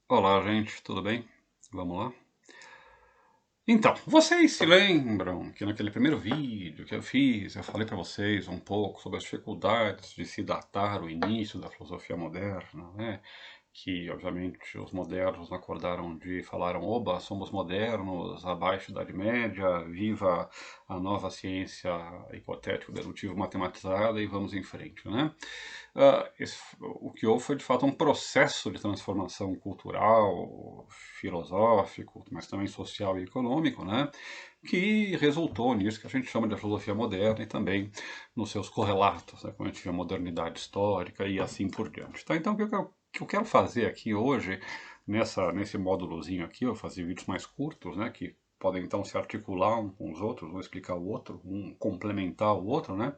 Olá, gente, tudo bem? Vamos lá? Então, vocês se lembram que naquele primeiro vídeo que eu fiz, eu falei para vocês um pouco sobre as dificuldades de se datar o início da filosofia moderna, né? Que, obviamente, os modernos não acordaram um dia e falaram: oba, somos modernos, abaixo da Idade Média, viva a nova ciência hipotético-dedutivo-matematizada e vamos em frente, né? O que houve foi, de fato, um processo de transformação cultural, filosófico, mas também social e econômico, né? Que resultou nisso que a gente chama de filosofia moderna e também nos seus correlatos, né? Como a gente vê a modernidade histórica e assim por diante. Tá? Então, o que eu quero fazer aqui hoje, nesse módulozinho aqui, eu vou fazer vídeos mais curtos, né? Que podem então se articular um com os outros, um explicar o outro, um complementar o outro, né?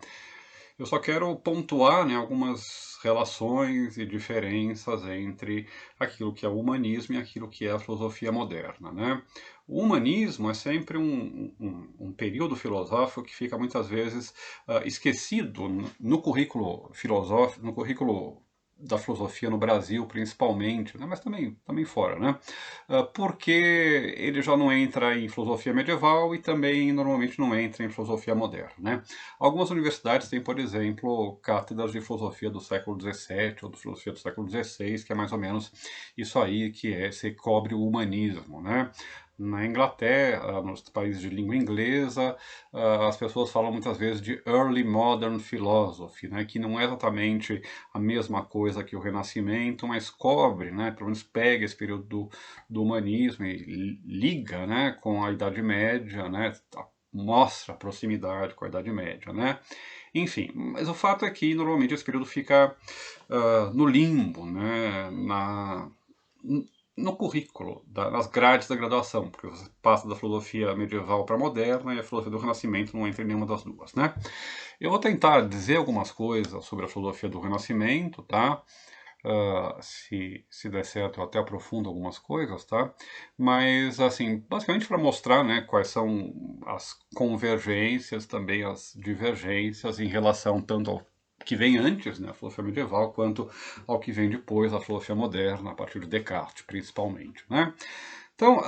Eu só quero pontuar, né, algumas relações e diferenças entre aquilo que é o humanismo e aquilo que é a filosofia moderna, né? O humanismo é sempre um período filosófico que fica muitas vezes esquecido no currículo filosófico, no currículo da filosofia no Brasil, principalmente, né, mas também fora, né? Porque ele já não entra em filosofia medieval e também normalmente não entra em filosofia moderna, né? Algumas universidades têm, por exemplo, cátedras de filosofia do século XVII ou de filosofia do século XVI, que é mais ou menos isso aí que se cobre o humanismo, né? Na Inglaterra, nos países de língua inglesa, as pessoas falam muitas vezes de Early Modern Philosophy, né, que não é exatamente a mesma coisa que o Renascimento, mas cobre, né, pelo menos pega esse período do humanismo e liga, né, com a Idade Média, né, mostra a proximidade com a Idade Média, né? Enfim, mas o fato é que normalmente esse período fica no limbo, né? No currículo, nas grades da graduação, porque você passa da filosofia medieval para a moderna e a filosofia do Renascimento não entra em nenhuma das duas, né? Eu vou tentar dizer algumas coisas sobre a filosofia do Renascimento, tá? Se der certo, eu até aprofundo algumas coisas, tá? Mas, assim, basicamente para mostrar, né, quais são as convergências, também as divergências em relação tanto ao que vem antes, né, a filosofia medieval, quanto ao que vem depois, a filosofia moderna, a partir de Descartes, principalmente, né? Então,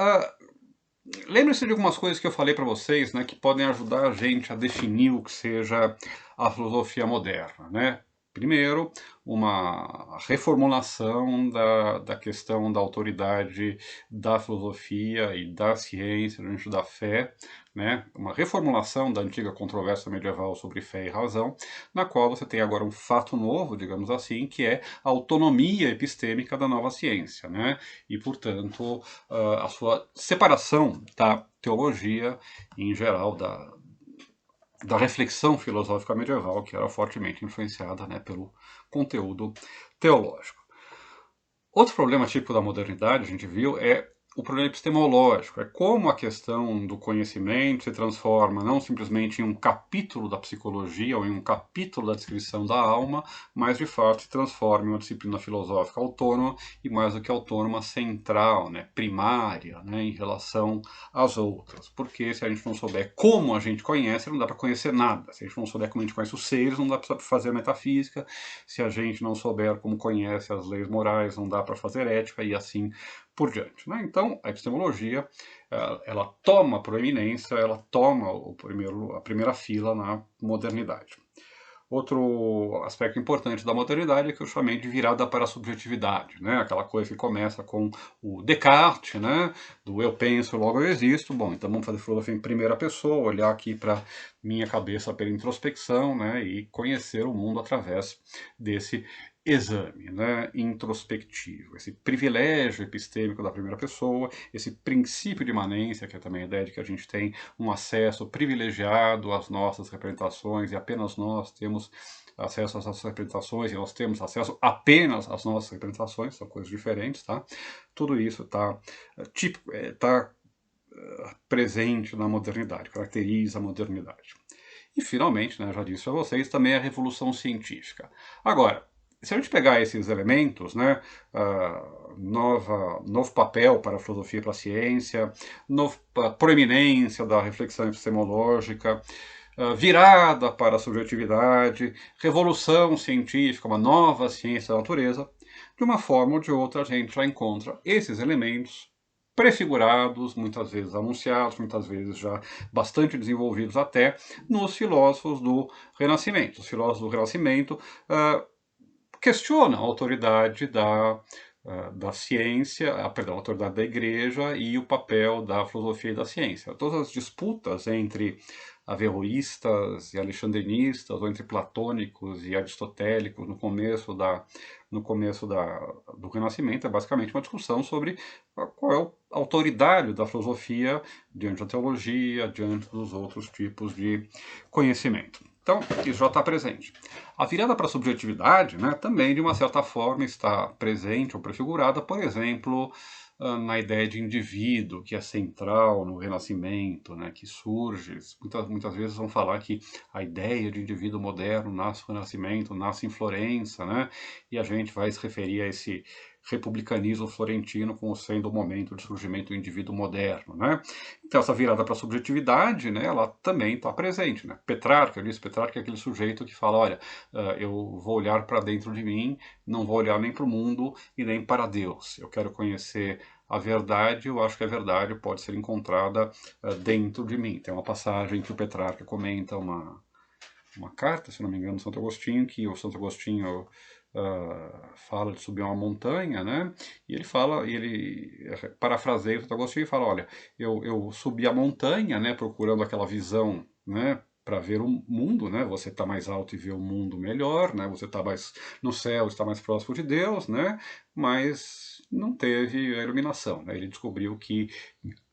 lembre-se de algumas coisas que eu falei para vocês, né, que podem ajudar a gente a definir o que seja a filosofia moderna, né? Primeiro, uma reformulação da questão da autoridade da filosofia e da ciência diante da fé, né? Uma reformulação da antiga controvérsia medieval sobre fé e razão, na qual você tem agora um fato novo, digamos assim, que é a autonomia epistêmica da nova ciência, né? E, portanto, a sua separação da teologia, em geral, da reflexão filosófica medieval, que era fortemente influenciada, né, pelo conteúdo teológico. Outro problema típico da modernidade, a gente viu, é o problema epistemológico, é como a questão do conhecimento se transforma não simplesmente em um capítulo da psicologia ou em um capítulo da descrição da alma, mas de fato se transforma em uma disciplina filosófica autônoma e mais do que autônoma, central, né, primária, né, em relação às outras. Porque se a gente não souber como a gente conhece, não dá para conhecer nada. Se a gente não souber como a gente conhece os seres, não dá para fazer metafísica. Se a gente não souber como conhece as leis morais, não dá para fazer ética e assim por diante, né? Então, a epistemologia, ela toma proeminência, ela toma a primeira fila na modernidade. Outro aspecto importante da modernidade é que eu chamei de virada para a subjetividade, né? Aquela coisa que começa com o Descartes, né? Do eu penso, logo eu existo. Bom, então vamos fazer filosofia em primeira pessoa, olhar aqui para minha cabeça pela introspecção, né? E conhecer o mundo através desse exame, né, introspectivo, esse privilégio epistêmico da primeira pessoa, esse princípio de imanência, que é também a ideia de que a gente tem um acesso privilegiado às nossas representações e apenas nós temos acesso às nossas representações e nós temos acesso apenas às nossas representações, são coisas diferentes, tá? Tudo isso está típico, está presente na modernidade, caracteriza a modernidade. E, finalmente, né, já disse a vocês, também a revolução científica. Agora, se a gente pegar esses elementos, né, novo papel para a filosofia e para a ciência, proeminência da reflexão epistemológica, virada para a subjetividade, revolução científica, uma nova ciência da natureza, de uma forma ou de outra a gente já encontra esses elementos prefigurados, muitas vezes anunciados, muitas vezes já bastante desenvolvidos até, nos filósofos do Renascimento. Os filósofos do Renascimento questionam a autoridade da ciência, perdão, a autoridade da igreja e o papel da filosofia e da ciência. Todas as disputas entre averroístas e alexandrinistas, ou entre platônicos e aristotélicos no começo do Renascimento, é basicamente uma discussão sobre qual é o autoritário da filosofia diante da teologia, diante dos outros tipos de conhecimento. Então, isso já está presente. A virada para a subjetividade, né, também, de uma certa forma, está presente ou prefigurada, por exemplo, na ideia de indivíduo, que é central no Renascimento, né, que surge. Muitas vezes vão falar que a ideia de indivíduo moderno nasce no Renascimento, nasce em Florença, né, e a gente vai se referir a esse republicanismo florentino como sendo o momento de surgimento do indivíduo moderno, né? Então essa virada para a subjetividade, né, ela também está presente, né? Petrarca, eu disse, Petrarca é aquele sujeito que fala, olha, eu vou olhar para dentro de mim, não vou olhar nem para o mundo e nem para Deus. Eu quero conhecer a verdade, eu acho que a verdade pode ser encontrada dentro de mim. Tem uma passagem que o Petrarca comenta uma carta, se não me engano, do Santo Agostinho, que o Santo Agostinho fala de subir uma montanha, né? E ele fala, parafraseia o Santo Agostinho e fala, olha, eu subi a montanha, né, procurando aquela visão, né, para ver o mundo, né? Você está mais alto e vê o mundo melhor, né? Você está mais no céu, está mais próximo de Deus, né? Mas não teve a iluminação, né? Ele descobriu que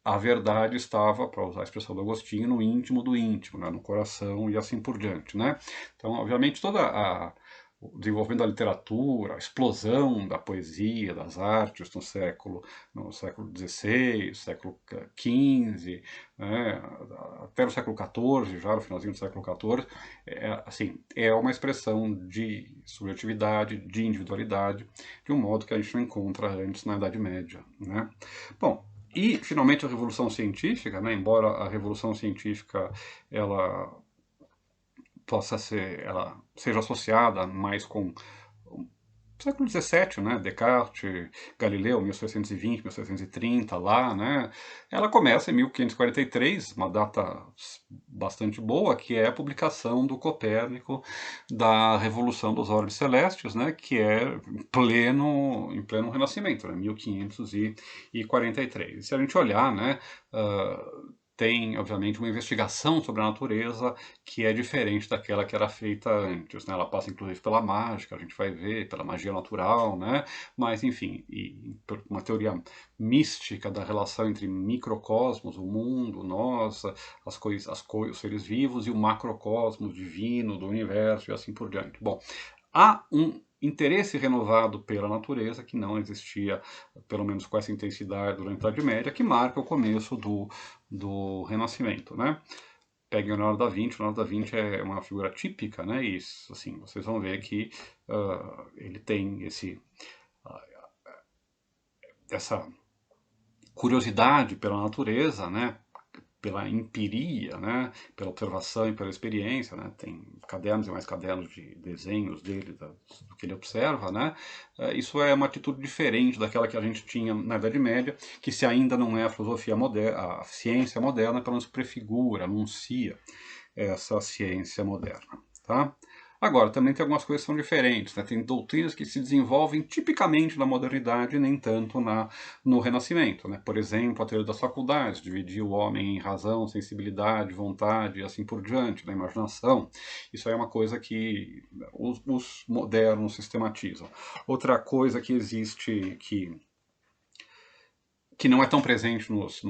a verdade estava, para usar a expressão do Agostinho, no íntimo do íntimo, né? No coração e assim por diante, né? Então, obviamente, o desenvolvimento da literatura, a explosão da poesia, das artes no século XVI, século XV, né, até no século XIV, já no finalzinho do século XIV, assim, é uma expressão de subjetividade, de individualidade, de um modo que a gente não encontra antes na Idade Média, né? Bom, e finalmente a Revolução Científica, né, embora a Revolução Científica ela ela seja associada mais com o século XVII, né, Descartes, Galileu, 1620, 1630, lá, né, ela começa em 1543, uma data bastante boa, que é a publicação do Copérnico da Revolução dos Órbes Celestes, né, que é em pleno Renascimento, né, 1543. E se a gente olhar, né, tem, obviamente, uma investigação sobre a natureza que é diferente daquela que era feita antes, né? Ela passa, inclusive, pela mágica, a gente vai ver, pela magia natural, né? Mas, enfim, por uma teoria mística da relação entre microcosmos, o mundo, nós, os seres vivos, e o macrocosmos divino do universo, e assim por diante. Bom, há um interesse renovado pela natureza que não existia, pelo menos com essa intensidade, durante a Idade Média, que marca o começo do Renascimento, né? Peguem o Leonardo da Vinci. O Leonardo da Vinci é uma figura típica, né? E, assim, vocês vão ver que ele tem essa curiosidade pela natureza, né? Pela empiria, né, pela observação e pela experiência, né, tem cadernos e mais cadernos de desenhos dele, do que ele observa, né, isso é uma atitude diferente daquela que a gente tinha na Idade Média, que se ainda não é a filosofia moderna, a ciência moderna, pelo menos prefigura, anuncia essa ciência moderna, tá? Agora, também tem algumas coisas que são diferentes, né? Tem doutrinas que se desenvolvem tipicamente na modernidade e nem tanto no Renascimento, né? Por exemplo, a teoria das faculdades, dividir o homem em razão, sensibilidade, vontade e assim por diante, na imaginação. Isso aí é uma coisa que os modernos sistematizam. Outra coisa que existe que não é tão presente nos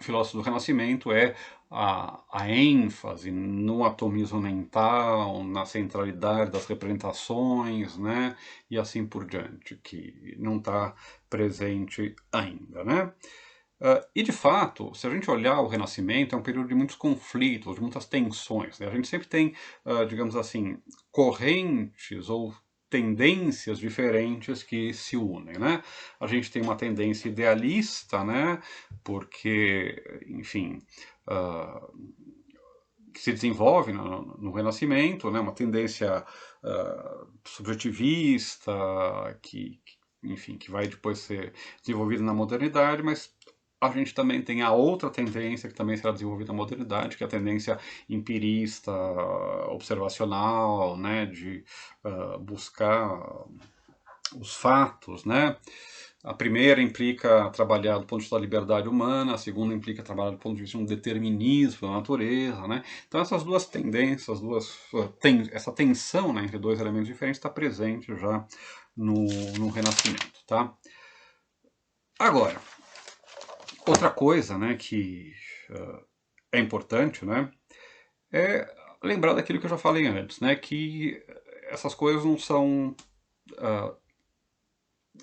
filósofos do Renascimento é a ênfase no atomismo mental, na centralidade das representações, né, e assim por diante, que não está presente ainda, né? E de fato, se a gente olhar o Renascimento, é um período de muitos conflitos, de muitas tensões, né? A gente sempre tem, digamos assim, correntes ou tendências diferentes que se unem, né? A gente tem uma tendência idealista, né? Porque, enfim, que se desenvolve no Renascimento, né? Uma tendência subjetivista, enfim, que vai depois ser desenvolvida na modernidade, mas a gente também tem a outra tendência que também será desenvolvida na modernidade, que é a tendência empirista, observacional, né, de buscar os fatos, né? A primeira implica trabalhar do ponto de vista da liberdade humana, a segunda implica trabalhar do ponto de vista de um determinismo da natureza, né? Então essas duas tendências, essa tensão, né, entre dois elementos diferentes está presente já no Renascimento, tá? Agora, outra coisa, né, que é importante, né, é lembrar daquilo que eu já falei antes, né, que essas coisas não são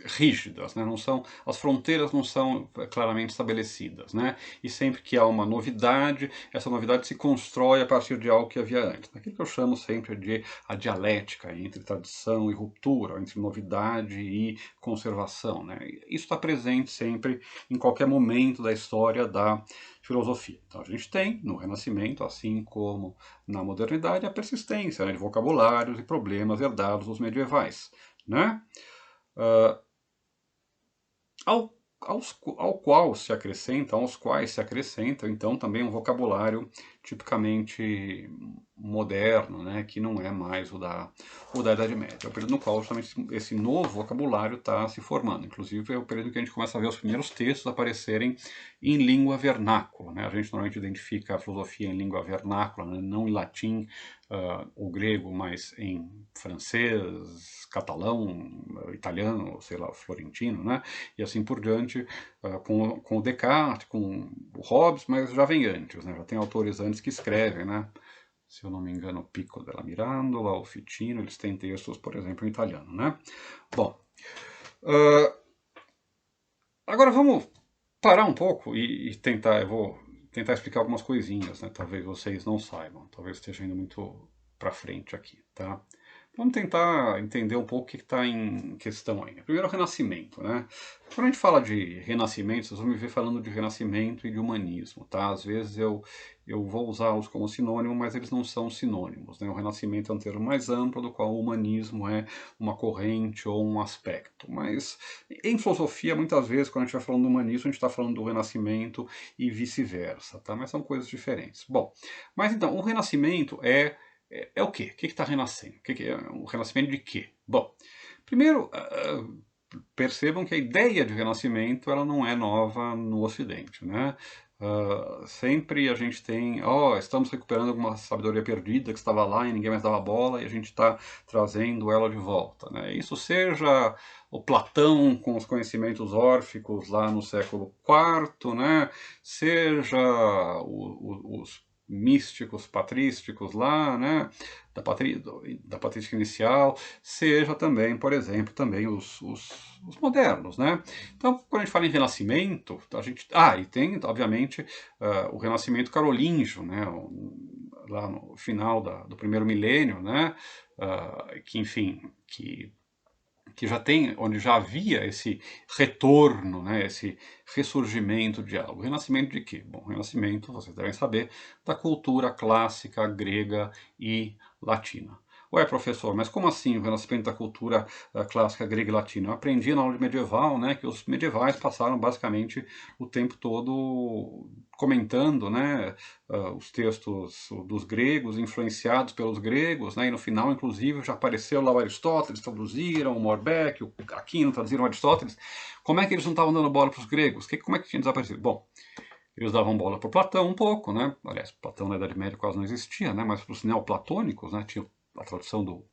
rígidas, né? Não são, as fronteiras não são claramente estabelecidas, né? E sempre que há uma novidade, essa novidade se constrói a partir de algo que havia antes. Aquilo que eu chamo sempre de a dialética entre tradição e ruptura, entre novidade e conservação, né? Isso está presente sempre em qualquer momento da história da filosofia. Então a gente tem no Renascimento, assim como na modernidade, a persistência, né, de vocabulários e problemas herdados dos medievais, né? Ao qual se acrescentam, aos quais se acrescenta, então, também um vocabulário tipicamente moderno, né, que não é mais o da Idade Média. É o período no qual justamente esse novo vocabulário está se formando. Inclusive, é o período que a gente começa a ver os primeiros textos aparecerem em língua vernácula, né? A gente normalmente identifica a filosofia em língua vernácula, né, não em latim ou grego, mas em francês, catalão, italiano, sei lá, florentino, né? E assim por diante, com o Descartes, com o Hobbes, mas já vem antes, né? Já tem autores antes que escrevem, né? Se eu não me engano, Pico della Mirandola, o Ficino, eles têm textos, por exemplo, em italiano, né? Bom, agora vamos parar um pouco e tentar, eu vou tentar explicar algumas coisinhas, né? Talvez vocês não saibam, talvez esteja indo muito para frente aqui, tá? Vamos tentar entender um pouco o que está em questão aí. Primeiro, o Renascimento, né? Quando a gente fala de Renascimento, vocês vão me ver falando de Renascimento e de humanismo, tá? Às vezes eu vou usá-los como sinônimo, mas eles não são sinônimos, né? O Renascimento é um termo mais amplo, do qual o humanismo é uma corrente ou um aspecto. Mas em filosofia, muitas vezes, quando a gente vai falando do humanismo, a gente está falando do Renascimento e vice-versa, tá? Mas são coisas diferentes. Bom, mas então, o Renascimento é o quê? O que está renascendo? O que é o renascimento de quê? Bom, primeiro, percebam que a ideia de renascimento ela não é nova no Ocidente, né? Sempre a gente tem, estamos recuperando alguma sabedoria perdida que estava lá e ninguém mais dava bola e a gente está trazendo ela de volta, né? Isso seja o Platão com os conhecimentos órficos lá no século IV, né? Seja os místicos patrísticos lá, né, da patrística inicial, seja também, por exemplo, também os modernos, né. Então, quando a gente fala em renascimento, a gente... e tem, obviamente, o renascimento carolíngio, né, lá no final do primeiro milênio, né, que, enfim, que já tem, onde já havia esse retorno, né, esse ressurgimento de algo. Renascimento de quê? Bom, renascimento, vocês devem saber, da cultura clássica grega e latina. Ué, professor, mas como assim o renascimento da cultura clássica grega e latina? Eu aprendi na aula de medieval, né, que os medievais passaram basicamente o tempo todo comentando, né, os textos dos gregos, influenciados pelos gregos, né, e no final, inclusive, já apareceu lá o Aristóteles, traduziram, o Morbeck, o Aquino traduziram o Aristóteles. Como é que eles não estavam dando bola para os gregos? Como é que tinha desaparecido? Bom, eles davam bola para Platão um pouco, né? Aliás, Platão na Idade Média quase não existia, né? Mas para os neoplatônicos, né? Tinha a tradução do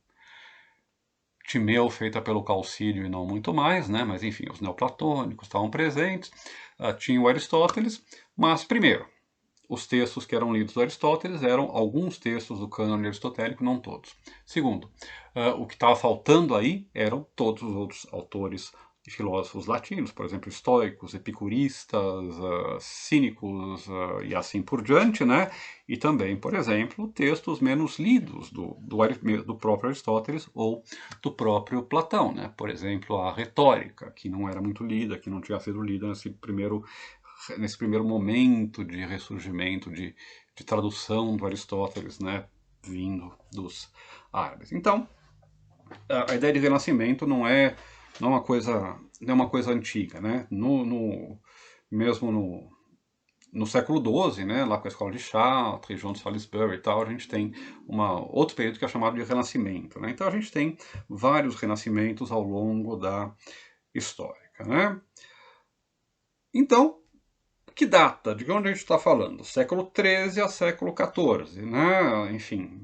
Timeu feita pelo Calcídio e não muito mais, né? Mas enfim, os neoplatônicos estavam presentes, tinha o Aristóteles, mas primeiro, os textos que eram lidos do Aristóteles eram alguns textos do cânone aristotélico, não todos. Segundo, o que estava faltando aí eram todos os outros autores e filósofos latinos, por exemplo, estoicos, epicuristas, cínicos e assim por diante, né? E também, por exemplo, textos menos lidos do próprio Aristóteles ou do próprio Platão, né? Por exemplo, a retórica, que não era muito lida, que não tinha sido lida nesse primeiro momento de ressurgimento, de tradução do Aristóteles, né, vindo dos árabes. Então, a ideia de renascimento não é uma coisa antiga, né? Mesmo no século XII, né, lá com a escola de Chartres, João de Salisbury e tal, a gente tem outro período que é chamado de Renascimento, né? Então a gente tem vários renascimentos ao longo da história, né? Então, que data? De onde a gente está falando? Século XIII a século XIV, né? Enfim,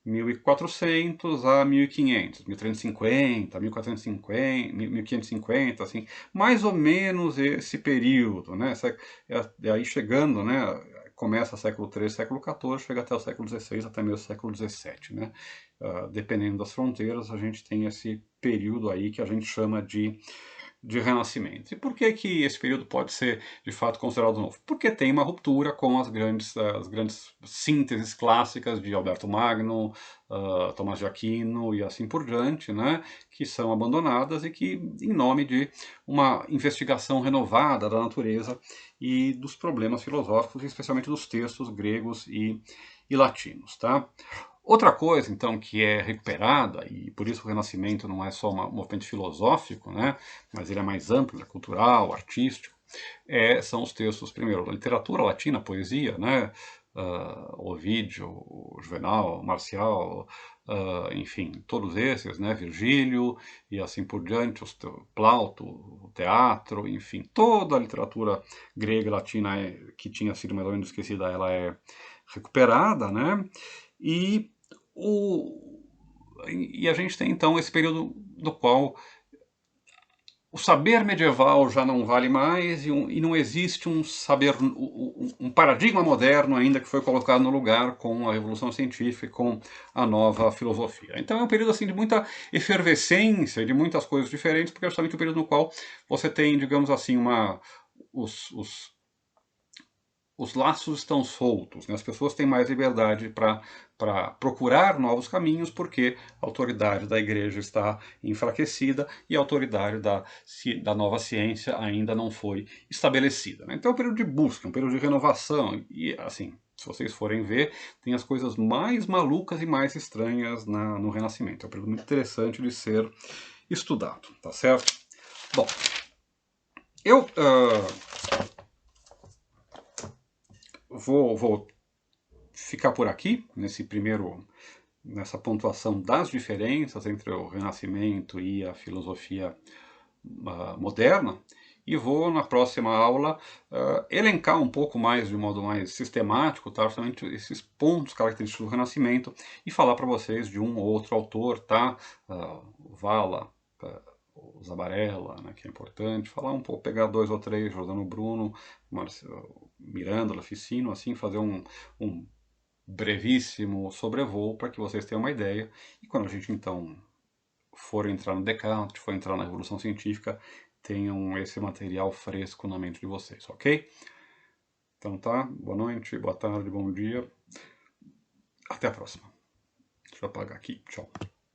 1400 a 1500, 1350, 1450, 1550, assim, mais ou menos esse período, né? E aí chegando, né? Começa século XIII, século XIV, chega até o século XVI, até mesmo o século XVII, né? Dependendo das fronteiras, a gente tem esse período aí que a gente chama de renascimento. E por que que esse período pode ser, de fato, considerado novo? Porque tem uma ruptura com as grandes sínteses clássicas de Alberto Magno, Tomás de Aquino e assim por diante, né, que são abandonadas e que, em nome de uma investigação renovada da natureza e dos problemas filosóficos, especialmente dos textos gregos e latinos, tá? Outra coisa, então, que é recuperada, e por isso o Renascimento não é só um movimento filosófico, né, mas ele é mais amplo, é cultural, artístico, são os textos, primeiro, da literatura latina, poesia, né, Ovídio, Juvenal, Marcial, enfim, todos esses, né, Virgílio e assim por diante, Plauto, o teatro, enfim, toda a literatura grega e latina que tinha sido mais ou menos esquecida, ela é recuperada, né, e e a gente tem então esse período no qual o saber medieval já não vale mais e não existe um saber, um paradigma moderno ainda que foi colocado no lugar com a Revolução Científica, com a nova filosofia. Então é um período assim de muita efervescência, de muitas coisas diferentes, porque é justamente o período no qual você tem, digamos assim, os laços estão soltos, né? As pessoas têm mais liberdade para procurar novos caminhos, porque a autoridade da igreja está enfraquecida e a autoridade da nova ciência ainda não foi estabelecida, né? Então é um período de busca, um período de renovação, e assim, se vocês forem ver, tem as coisas mais malucas e mais estranhas no Renascimento. É um período muito interessante de ser estudado, tá certo? Bom, eu vou ficar por aqui, nessa pontuação das diferenças entre o Renascimento e a filosofia moderna, e vou, na próxima aula, elencar um pouco mais, de modo mais sistemático, tá? Justamente esses pontos característicos do Renascimento, e falar para vocês de um ou outro autor, tá? Vala, o Zabarella, né, que é importante, falar um pouco, pegar dois ou três, Jordano Bruno, Miranda, Ficino, assim, fazer um brevíssimo sobrevoo para que vocês tenham uma ideia. E quando a gente então for entrar no Descartes, for entrar na Revolução Científica, tenham esse material fresco na mente de vocês, ok? Então tá, boa noite, boa tarde, bom dia. Até a próxima. Deixa eu apagar aqui, tchau.